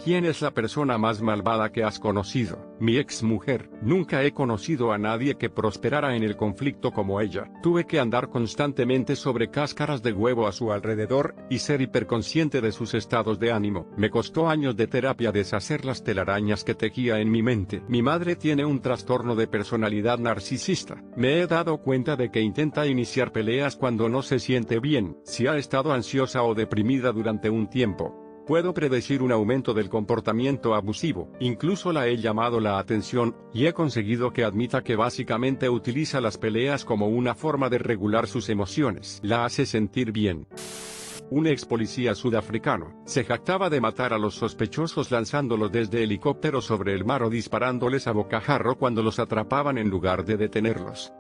¿Quién es la persona más malvada que has conocido? Mi ex mujer. Nunca he conocido a nadie que prosperara en el conflicto como ella. Tuve que andar constantemente sobre cáscaras de huevo a su alrededor, y ser hiperconsciente de sus estados de ánimo. Me costó años de terapia deshacer las telarañas que tejía en mi mente. Mi madre tiene un trastorno de personalidad narcisista. Me he dado cuenta de que intenta iniciar peleas cuando no se siente bien. Si ha estado ansiosa o deprimida durante un tiempo, puedo predecir un aumento del comportamiento abusivo. Incluso la he llamado la atención, y he conseguido que admita que básicamente utiliza las peleas como una forma de regular sus emociones. La hace sentir bien. Un ex policía sudafricano se jactaba de matar a los sospechosos lanzándolos desde helicópteros sobre el mar o disparándoles a bocajarro cuando los atrapaban en lugar de detenerlos.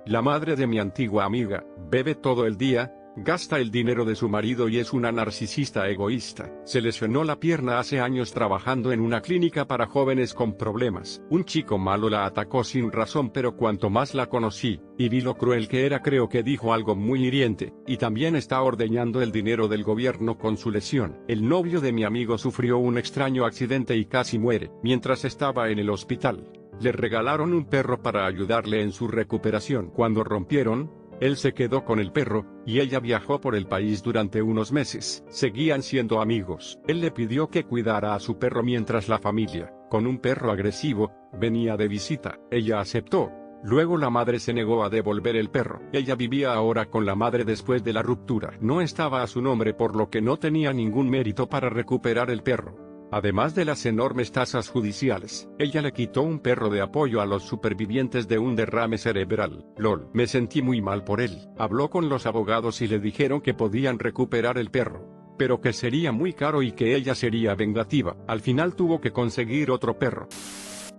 La madre de mi antigua amiga bebe todo el día, gasta el dinero de su marido y es una narcisista egoísta. Se lesionó la pierna hace años trabajando en una clínica para jóvenes con problemas. Un chico malo la atacó sin razón, pero cuanto más la conocí, y vi lo cruel que era, creo que dijo algo muy hiriente, y también está ordeñando el dinero del gobierno con su lesión. El novio de mi amigo sufrió un extraño accidente y casi muere. Mientras estaba en el hospital, le regalaron un perro para ayudarle en su recuperación. Cuando rompieron, él se quedó con el perro, y ella viajó por el país durante unos meses. Seguían siendo amigos. Él le pidió que cuidara a su perro mientras la familia, con un perro agresivo, venía de visita. Ella aceptó. Luego la madre se negó a devolver el perro. Ella vivía ahora con la madre después de la ruptura. No estaba a su nombre, por lo que no tenía ningún mérito para recuperar el perro. Además de las enormes tasas judiciales, ella le quitó un perro de apoyo a los supervivientes de un derrame cerebral. LOL. Me sentí muy mal por él. Habló con los abogados y le dijeron que podían recuperar el perro, pero que sería muy caro y que ella sería vengativa. Al final tuvo que conseguir otro perro.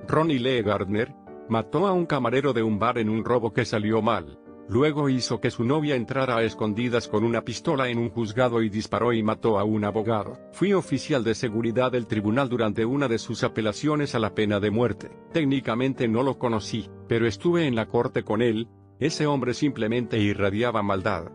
Ronnie Lee Gardner mató a un camarero de un bar en un robo que salió mal. Luego hizo que su novia entrara a escondidas con una pistola en un juzgado y disparó y mató a un abogado. Fui oficial de seguridad del tribunal durante una de sus apelaciones a la pena de muerte. Técnicamente no lo conocí, pero estuve en la corte con él. Ese hombre simplemente irradiaba maldad.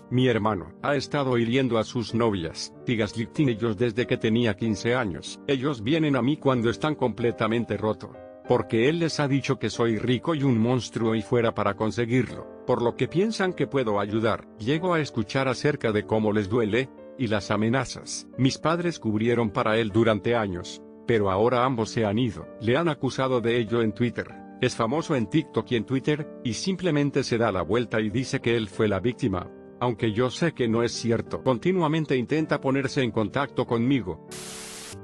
Mi hermano ha estado hiriendo a sus novias y gaslighting ellos desde que tenía 15 años. Ellos vienen a mí cuando están completamente rotos, porque él les ha dicho que soy rico y un monstruo y fuera para conseguirlo, por lo que piensan que puedo ayudar. Llego a escuchar acerca de cómo les duele, y las amenazas. Mis padres cubrieron para él durante años, pero ahora ambos se han ido. Le han acusado de ello en Twitter. Es famoso en TikTok y en Twitter, y simplemente se da la vuelta y dice que él fue la víctima, aunque yo sé que no es cierto. Continuamente intenta ponerse en contacto conmigo.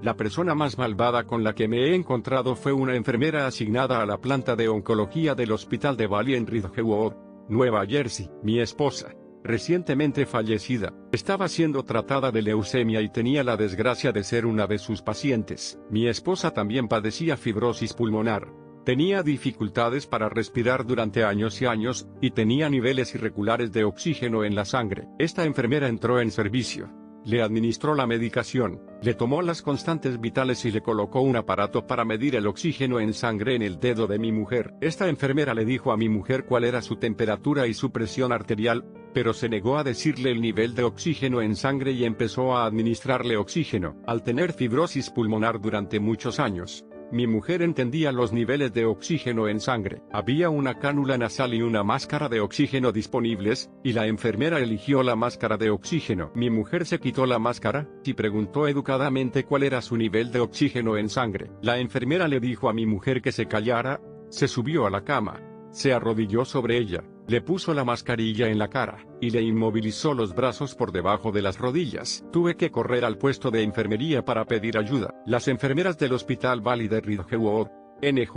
La persona más malvada con la que me he encontrado fue una enfermera asignada a la planta de oncología del hospital de Valley en Ridgewood, Nueva Jersey. Mi esposa, recientemente fallecida, estaba siendo tratada de leucemia y tenía la desgracia de ser una de sus pacientes. Mi esposa también padecía fibrosis pulmonar. Tenía dificultades para respirar durante años y años, y tenía niveles irregulares de oxígeno en la sangre. Esta enfermera entró en servicio. Le administró la medicación, le tomó las constantes vitales y le colocó un aparato para medir el oxígeno en sangre en el dedo de mi mujer. Esta enfermera le dijo a mi mujer cuál era su temperatura y su presión arterial, pero se negó a decirle el nivel de oxígeno en sangre y empezó a administrarle oxígeno. Al tener fibrosis pulmonar durante muchos años, mi mujer entendía los niveles de oxígeno en sangre. Había una cánula nasal y una máscara de oxígeno disponibles, y la enfermera eligió la máscara de oxígeno. Mi mujer se quitó la máscara, y preguntó educadamente cuál era su nivel de oxígeno en sangre. La enfermera le dijo a mi mujer que se callara, se subió a la cama, se arrodilló sobre ella, le puso la mascarilla en la cara, y le inmovilizó los brazos por debajo de las rodillas. Tuve que correr al puesto de enfermería para pedir ayuda. Las enfermeras del Hospital Valley de Ridgewood, NJ,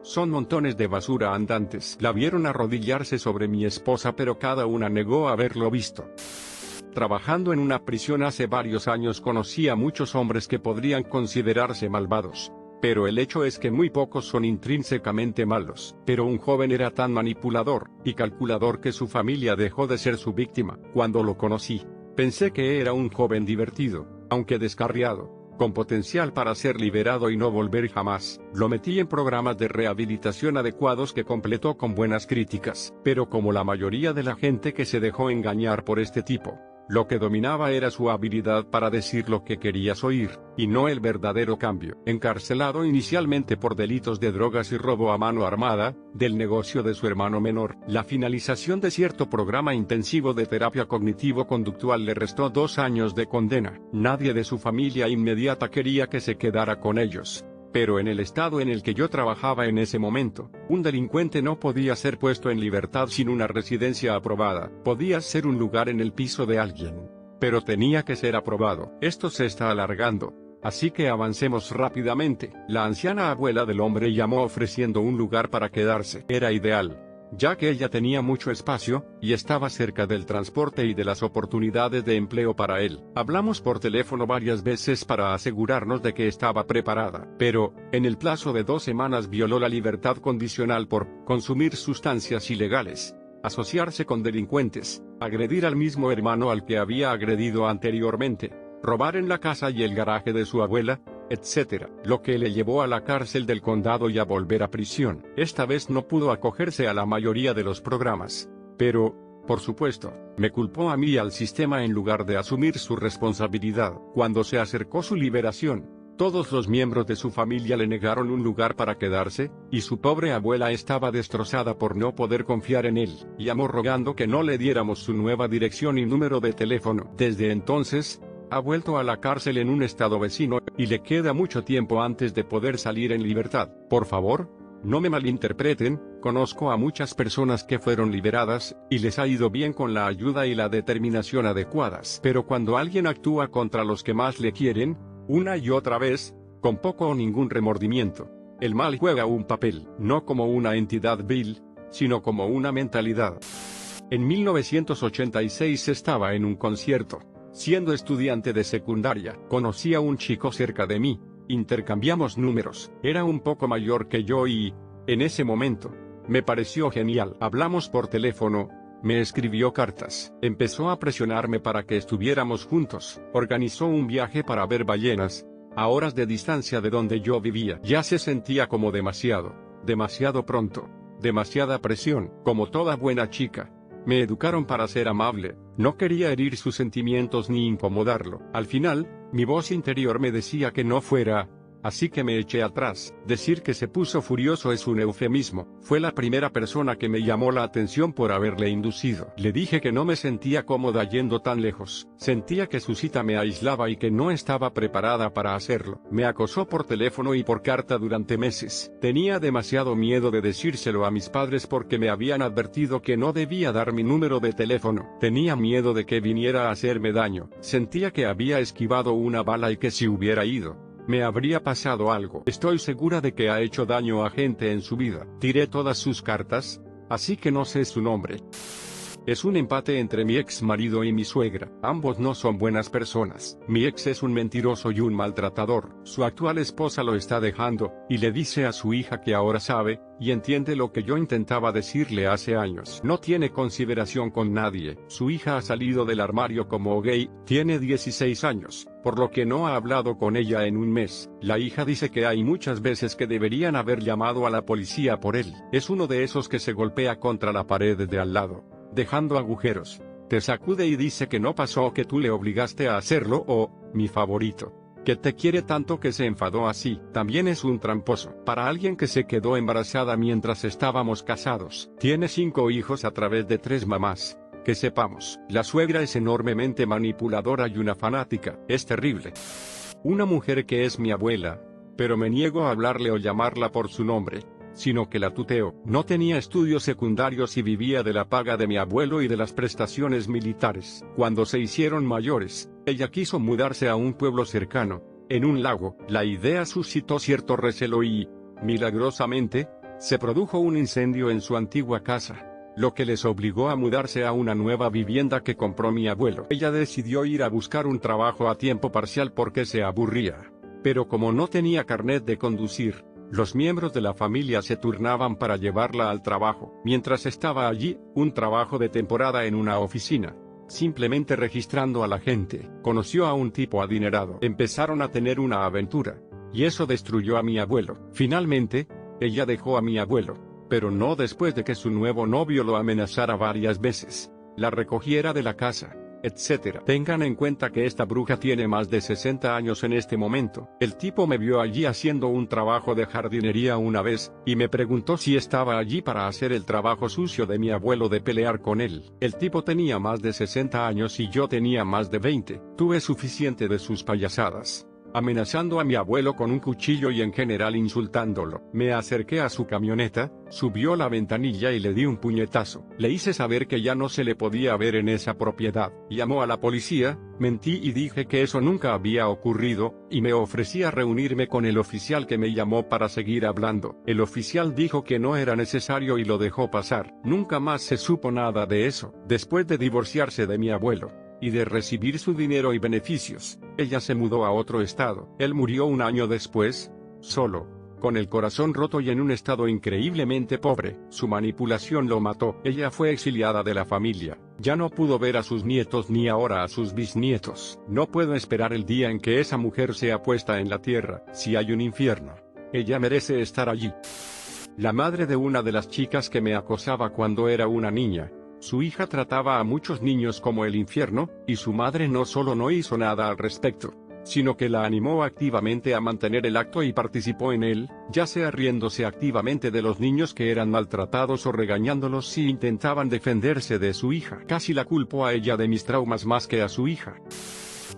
son montones de basura andantes. La vieron arrodillarse sobre mi esposa, pero cada una negó haberlo visto. Trabajando en una prisión hace varios años conocí a muchos hombres que podrían considerarse malvados. Pero el hecho es que muy pocos son intrínsecamente malos. Pero un joven era tan manipulador y calculador que su familia dejó de ser su víctima. Cuando lo conocí, pensé que era un joven divertido, aunque descarriado, con potencial para ser liberado y no volver jamás. Lo metí en programas de rehabilitación adecuados que completó con buenas críticas. Pero como la mayoría de la gente que se dejó engañar por este tipo, Lo que dominaba era su habilidad para decir lo que querías oír, y no el verdadero cambio. Encarcelado inicialmente por delitos de drogas y robo a mano armada, del negocio de su hermano menor, la finalización de cierto programa intensivo de terapia cognitivo-conductual le restó 2 años de condena. Nadie de su familia inmediata quería que se quedara con ellos. Pero en el estado en el que yo trabajaba en ese momento, un delincuente no podía ser puesto en libertad sin una residencia aprobada. Podía ser un lugar en el piso de alguien, pero tenía que ser aprobado. Esto se está alargando, así que avancemos rápidamente. La anciana abuela del hombre llamó ofreciendo un lugar para quedarse. Era ideal, ya que ella tenía mucho espacio, y estaba cerca del transporte y de las oportunidades de empleo para él. Hablamos por teléfono varias veces para asegurarnos de que estaba preparada, pero, en el plazo de 2 semanas violó la libertad condicional por consumir sustancias ilegales, asociarse con delincuentes, agredir al mismo hermano al que había agredido anteriormente, robar en la casa y el garaje de su abuela, etc., lo que le llevó a la cárcel del condado y a volver a prisión. Esta vez no pudo acogerse a la mayoría de los programas, pero, por supuesto, me culpó a mí y al sistema en lugar de asumir su responsabilidad. Cuando se acercó su liberación, todos los miembros de su familia le negaron un lugar para quedarse, y su pobre abuela estaba destrozada por no poder confiar en él. Llamó rogando que no le diéramos su nueva dirección y número de teléfono. Desde entonces, ha vuelto a la cárcel en un estado vecino, y le queda mucho tiempo antes de poder salir en libertad. Por favor, no me malinterpreten, conozco a muchas personas que fueron liberadas, y les ha ido bien con la ayuda y la determinación adecuadas. Pero cuando alguien actúa contra los que más le quieren, una y otra vez, con poco o ningún remordimiento, el mal juega un papel, no como una entidad vil, sino como una mentalidad. En 1986 estaba en un concierto. Siendo estudiante de secundaria, conocí a un chico cerca de mí, intercambiamos números, era un poco mayor que yo y, en ese momento, me pareció genial. Hablamos por teléfono, me escribió cartas, empezó a presionarme para que estuviéramos juntos, organizó un viaje para ver ballenas, a horas de distancia de donde yo vivía. Ya se sentía como demasiado pronto, demasiada presión. Como toda buena chica, me educaron para ser amable, no quería herir sus sentimientos ni incomodarlo. Al final, mi voz interior me decía que no fuera, así que me eché atrás. Decir que se puso furioso es un eufemismo. Fue la primera persona que me llamó la atención por haberle inducido. Le dije que no me sentía cómoda yendo tan lejos. Sentía que su cita me aislaba y que no estaba preparada para hacerlo. Me acosó por teléfono y por carta durante meses. Tenía demasiado miedo de decírselo a mis padres porque me habían advertido que no debía dar mi número de teléfono. Tenía miedo de que viniera a hacerme daño. Sentía que había esquivado una bala y que si hubiera ido, me habría pasado algo. Estoy segura de que ha hecho daño a gente en su vida. Tiré todas sus cartas, así que no sé su nombre. Es un empate entre mi ex marido y mi suegra. Ambos no son buenas personas. Mi ex es un mentiroso y un maltratador. Su actual esposa lo está dejando, y le dice a su hija que ahora sabe, y entiende lo que yo intentaba decirle hace años. No tiene consideración con nadie. Su hija ha salido del armario como gay, tiene 16 años, por lo que no ha hablado con ella en un mes. La hija dice que hay muchas veces que deberían haber llamado a la policía por él. Es uno de esos que se golpea contra la pared de al lado, dejando agujeros. Te sacude y dice que no pasó, que tú le obligaste a hacerlo o, mi favorito, que te quiere tanto que se enfadó así. También es un tramposo. Para alguien que se quedó embarazada mientras estábamos casados. Tiene 5 hijos a través de 3 mamás. Que sepamos, la suegra es enormemente manipuladora y una fanática. Es terrible. Una mujer que es mi abuela, pero me niego a hablarle o llamarla por su nombre, sino que la tuteo. No tenía estudios secundarios y vivía de la paga de mi abuelo y de las prestaciones militares. Cuando se hicieron mayores, ella quiso mudarse a un pueblo cercano, en un lago. La idea suscitó cierto recelo y, milagrosamente, se produjo un incendio en su antigua casa, lo que les obligó a mudarse a una nueva vivienda que compró mi abuelo. Ella decidió ir a buscar un trabajo a tiempo parcial porque se aburría. Pero como no tenía carnet de conducir, los miembros de la familia se turnaban para llevarla al trabajo. Mientras estaba allí, un trabajo de temporada en una oficina, simplemente registrando a la gente, conoció a un tipo adinerado. Empezaron a tener una aventura, y eso destruyó a mi abuelo. Finalmente, ella dejó a mi abuelo, pero no después de que su nuevo novio lo amenazara varias veces, la recogiera de la casa, etc. Tengan en cuenta que esta bruja tiene más de 60 años en este momento. El tipo me vio allí haciendo un trabajo de jardinería una vez, y me preguntó si estaba allí para hacer el trabajo sucio de mi abuelo de pelear con él. El tipo tenía más de 60 años y yo tenía más de 20. Tuve suficiente de sus payasadas, amenazando a mi abuelo con un cuchillo y en general insultándolo. Me acerqué a su camioneta, subió la ventanilla y le di un puñetazo. Le hice saber que ya no se le podía ver en esa propiedad. Llamó a la policía, mentí y dije que eso nunca había ocurrido, y me ofrecí a reunirme con el oficial que me llamó para seguir hablando. El oficial dijo que no era necesario y lo dejó pasar. Nunca más se supo nada de eso. Después de divorciarse de mi abuelo y de recibir su dinero y beneficios, ella se mudó a otro estado. Él murió un año después, solo, con el corazón roto y en un estado increíblemente pobre. Su manipulación lo mató. Ella fue exiliada de la familia. Ya no pudo ver a sus nietos ni ahora a sus bisnietos. No puedo esperar el día en que esa mujer sea puesta en la tierra. Si hay un infierno, ella merece estar allí. La madre de una de las chicas que me acosaba cuando era una niña. Su hija trataba a muchos niños como el infierno, y su madre no solo no hizo nada al respecto, sino que la animó activamente a mantener el acto y participó en él, ya sea riéndose activamente de los niños que eran maltratados o regañándolos si intentaban defenderse de su hija. Casi la culpó a ella de mis traumas más que a su hija.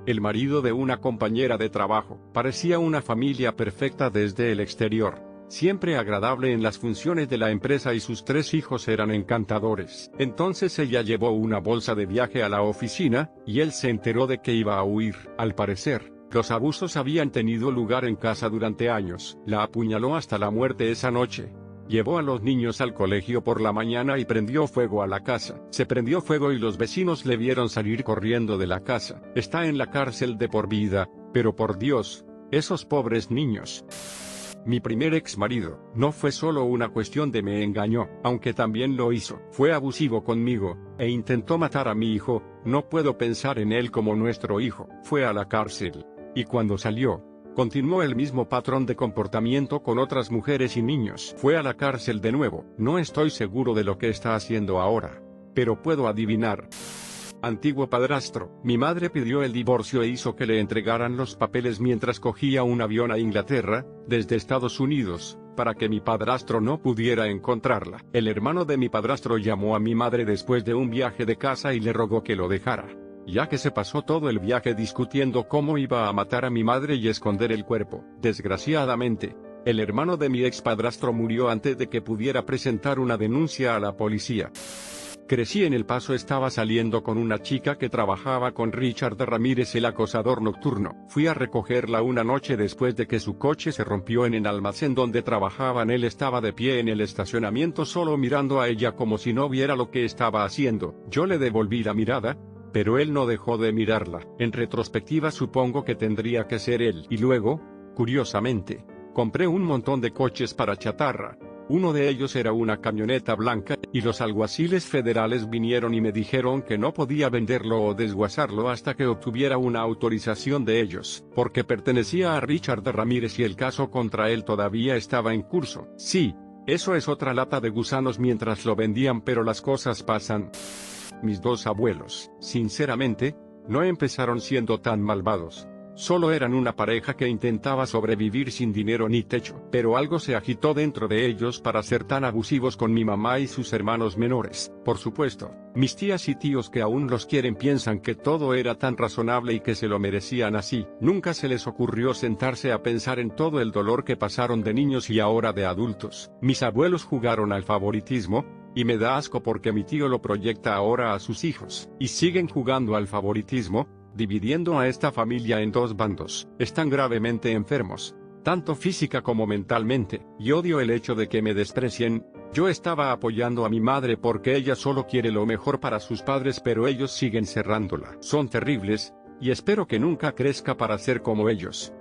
El marido de una compañera de trabajo parecía una familia perfecta desde el exterior. Siempre agradable en las funciones de la empresa y sus 3 hijos eran encantadores. Entonces ella llevó una bolsa de viaje a la oficina, y él se enteró de que iba a huir. Al parecer, los abusos habían tenido lugar en casa durante años. La apuñaló hasta la muerte esa noche. Llevó a los niños al colegio por la mañana y prendió fuego a la casa. Se prendió fuego y los vecinos le vieron salir corriendo de la casa. Está en la cárcel de por vida, pero por Dios, esos pobres niños. Mi primer ex marido no fue solo una cuestión de me engañó, aunque también lo hizo. Fue abusivo conmigo, e intentó matar a mi hijo. No puedo pensar en él como nuestro hijo. Fue a la cárcel, y cuando salió, continuó el mismo patrón de comportamiento con otras mujeres y niños. Fue a la cárcel de nuevo. No estoy seguro de lo que está haciendo ahora, pero puedo adivinar. Antiguo padrastro. Mi madre pidió el divorcio e hizo que le entregaran los papeles mientras cogía un avión a Inglaterra, desde Estados Unidos, para que mi padrastro no pudiera encontrarla. El hermano de mi padrastro llamó a mi madre después de un viaje de casa y le rogó que lo dejara, ya que se pasó todo el viaje discutiendo cómo iba a matar a mi madre y esconder el cuerpo. Desgraciadamente, el hermano de mi ex padrastro murió antes de que pudiera presentar una denuncia a la policía. Crecí en El Paso. Estaba saliendo con una chica que trabajaba con Richard Ramírez, el acosador nocturno. Fui a recogerla una noche después de que su coche se rompió en el almacén donde trabajaban. Él estaba de pie en el estacionamiento solo mirando a ella como si no viera lo que estaba haciendo. Yo le devolví la mirada, pero él no dejó de mirarla. En retrospectiva supongo que tendría que ser él. Y luego, curiosamente, compré un montón de coches para chatarra. Uno de ellos era una camioneta blanca, y los alguaciles federales vinieron y me dijeron que no podía venderlo o desguazarlo hasta que obtuviera una autorización de ellos, porque pertenecía a Richard Ramírez y el caso contra él todavía estaba en curso. Sí, eso es otra lata de gusanos mientras lo vendían, pero las cosas pasan. Mis 2 abuelos, sinceramente, no empezaron siendo tan malvados. Solo eran una pareja que intentaba sobrevivir sin dinero ni techo, pero algo se agitó dentro de ellos para ser tan abusivos con mi mamá y sus hermanos menores. Por supuesto, mis tías y tíos que aún los quieren piensan que todo era tan razonable y que se lo merecían así. Nunca se les ocurrió sentarse a pensar en todo el dolor que pasaron de niños y ahora de adultos. Mis abuelos jugaron al favoritismo, y me da asco porque mi tío lo proyecta ahora a sus hijos. Y siguen jugando al favoritismo, dividiendo a esta familia en 2 bandos. Están gravemente enfermos, tanto física como mentalmente, y odio el hecho de que me desprecien. Yo estaba apoyando a mi madre porque ella solo quiere lo mejor para sus padres, pero ellos siguen cerrándola. Son terribles, y espero que nunca crezca para ser como ellos.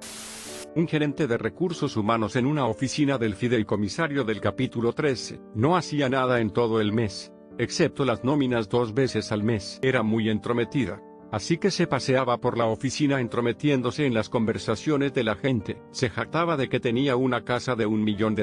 Un gerente de recursos humanos en una oficina del fideicomisario del capítulo 13. No hacía nada en todo el mes, excepto las nóminas 2 veces al mes. Era muy entrometida, así que se paseaba por la oficina entrometiéndose en las conversaciones de la gente. Se jactaba de que tenía una casa de $1 millón.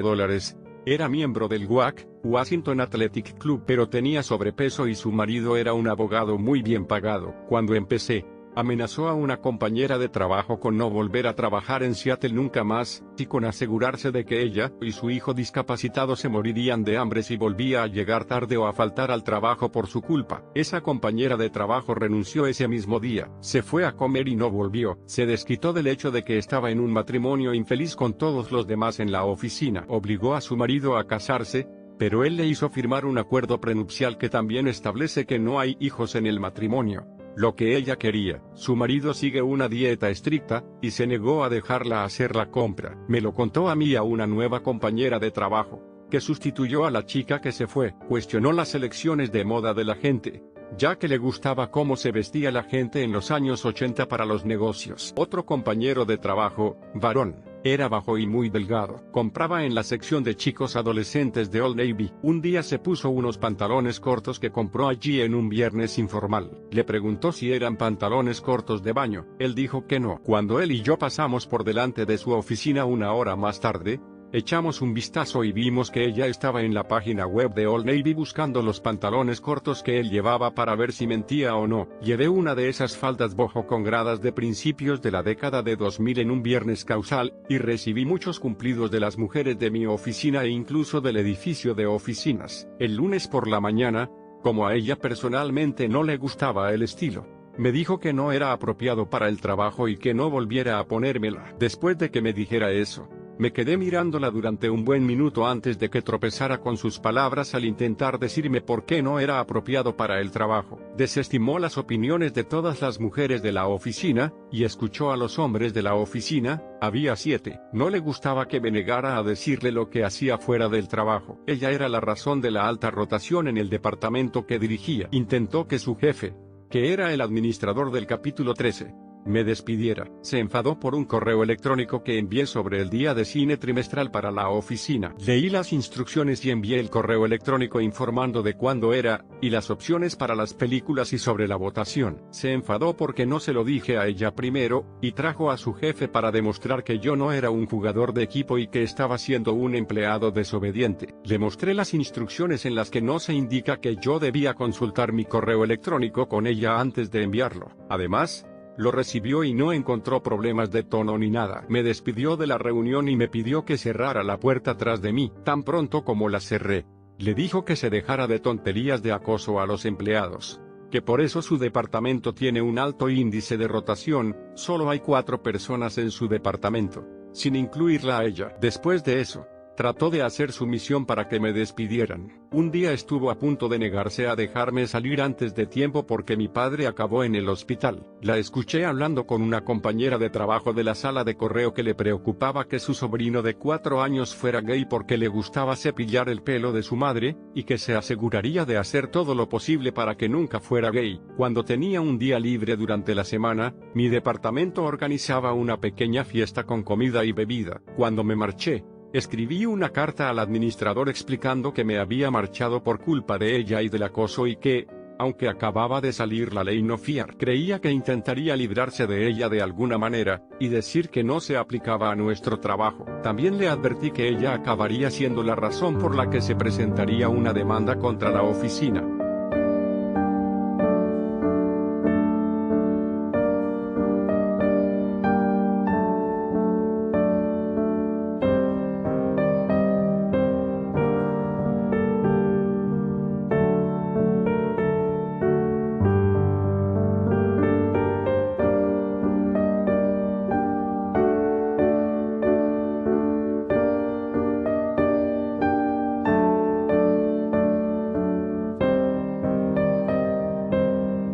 Era miembro del WAC, Washington Athletic Club, pero tenía sobrepeso y su marido era un abogado muy bien pagado. Cuando empecé, amenazó a una compañera de trabajo con no volver a trabajar en Seattle nunca más, y con asegurarse de que ella y su hijo discapacitado se morirían de hambre si volvía a llegar tarde o a faltar al trabajo por su culpa. Esa compañera de trabajo renunció ese mismo día, se fue a comer y no volvió. Se desquitó del hecho de que estaba en un matrimonio infeliz con todos los demás en la oficina. Obligó a su marido a casarse, pero él le hizo firmar un acuerdo prenupcial que también establece que no hay hijos en el matrimonio. Lo que ella quería. Su marido sigue una dieta estricta, y se negó a dejarla hacer la compra. Me lo contó a mí y a una nueva compañera de trabajo, que sustituyó a la chica que se fue. Cuestionó las elecciones de moda de la gente, ya que le gustaba cómo se vestía la gente en los años 80 para los negocios. Otro compañero de trabajo, varón, era bajo y muy delgado. Compraba en la sección de chicos adolescentes de Old Navy. Un día se puso unos pantalones cortos que compró allí en un viernes informal. Le preguntó si eran pantalones cortos de baño. Él dijo que no. Cuando él y yo pasamos por delante de su oficina una hora más tarde, echamos un vistazo y vimos que ella estaba en la página web de Old Navy buscando los pantalones cortos que él llevaba para ver si mentía o no. Llevé una de esas faldas boho con gradas de principios de la década de 2000 en un viernes causal, y recibí muchos cumplidos de las mujeres de mi oficina e incluso del edificio de oficinas. El lunes por la mañana, como a ella personalmente no le gustaba el estilo, me dijo que no era apropiado para el trabajo y que no volviera a ponérmela. Después de que me dijera eso, me quedé mirándola durante un buen minuto antes de que tropezara con sus palabras al intentar decirme por qué no era apropiado para el trabajo. Desestimó las opiniones de todas las mujeres de la oficina, y escuchó a los hombres de la oficina, había 7. No le gustaba que me negara a decirle lo que hacía fuera del trabajo. Ella era la razón de la alta rotación en el departamento que dirigía. Intentó que su jefe, que era el administrador del capítulo 13, me despidiera. Se enfadó por un correo electrónico que envié sobre el día de cine trimestral para la oficina. Leí las instrucciones y envié el correo electrónico informando de cuándo era, y las opciones para las películas y sobre la votación. Se enfadó porque no se lo dije a ella primero, y trajo a su jefe para demostrar que yo no era un jugador de equipo y que estaba siendo un empleado desobediente. Le mostré las instrucciones en las que no se indica que yo debía consultar mi correo electrónico con ella antes de enviarlo. Además, lo recibió y no encontró problemas de tono ni nada. Me despidió de la reunión y me pidió que cerrara la puerta tras de mí. Tan pronto como la cerré, le dijo que se dejara de tonterías de acoso a los empleados, que por eso su departamento tiene un alto índice de rotación. Solo hay 4 personas en su departamento, sin incluirla a ella. Después de eso, trató de hacer su misión para que me despidieran. Un día estuvo a punto de negarse a dejarme salir antes de tiempo porque mi padre acabó en el hospital. La escuché hablando con una compañera de trabajo de la sala de correo que le preocupaba que su sobrino de 4 años fuera gay porque le gustaba cepillar el pelo de su madre, y que se aseguraría de hacer todo lo posible para que nunca fuera gay. Cuando tenía un día libre durante la semana, mi departamento organizaba una pequeña fiesta con comida y bebida. Cuando me marché, escribí una carta al administrador explicando que me había marchado por culpa de ella y del acoso y que, aunque acababa de salir la ley no fiar, creía que intentaría librarse de ella de alguna manera, y decir que no se aplicaba a nuestro trabajo. También le advertí que ella acabaría siendo la razón por la que se presentaría una demanda contra la oficina.